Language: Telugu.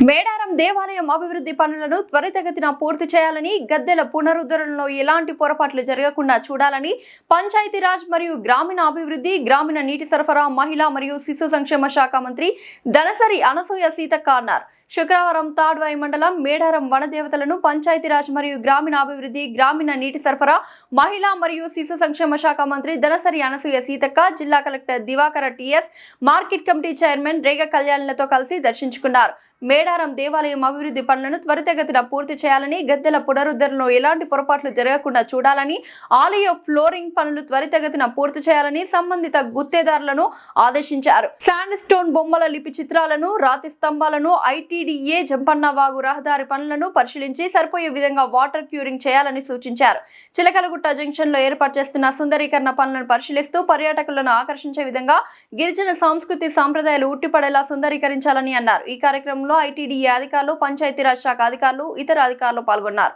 మేడారం దేవాలయం అభివృద్ధి పనులను త్వరితగతిన పూర్తి చేయాలని, గద్దెల పునరుద్ధరణలో ఎలాంటి పొరపాట్లు జరగకుండా చూడాలని పంచాయతీరాజ్ మరియు గ్రామీణ అభివృద్ధి, గ్రామీణ నీటి సరఫరా, మహిళా మరియు శిశు సంక్షేమ శాఖ మంత్రి దనసరి అనసూయ సీతక్క అన్నారు. శుక్రవారం తాడ్వాయి మండలం మేడారం వనదేవతలను పంచాయతీరాజ్ మరియు గ్రామీణాభివృద్ధి, గ్రామీణ నీటి సరఫరా, మహిళా మరియు శిశు సంక్షేమ శాఖ మంత్రి దనసరి అనసూయ సీతక్క, జిల్లా collector Divakara TS, market committee chairman Rega కళ్యాణ్లతో కలిసి దర్శించుకున్నారు. మేడారం దేవాలయం అభివృద్ధి పనులను త్వరితగతిన పూర్తి చేయాలని, గద్దెల పునరుద్ధరణలో ఎలాంటి పొరపాట్లు జరగకుండా చూడాలని, ఆలయ ఫ్లోరింగ్ పనులు త్వరితగతిన పూర్తి చేయాలని సంబంధిత గుత్తేదారులను ఆదేశించారు. శాండ్ స్టోన్ బొమ్మల లిపి చిత్రాలను, రాతి స్తంభాలను, ఐటీడీఏ జంపన్న వాగు రహదారి పనులను పరిశీలించి సరిపోయే విధంగా వాటర్ క్యూరింగ్ చేయాలని సూచించారు. చిలకలగుట్ట జంక్షన్ లో ఏర్పాటు చేస్తున్న సుందరీకరణ పనులను పరిశీలిస్తూ పర్యాటకులను ఆకర్షించే విధంగా గిరిజన సంస్కృతి సాంప్రదాయాలు ఉట్టిపడేలా సుందరీకరించాలని అన్నారు. ఈ కార్యక్రమంలో ఐటీడీఏ అధికారులు, పంచాయతీరాజ్ శాఖ అధికారులు, ఇతర అధికారులు పాల్గొన్నారు.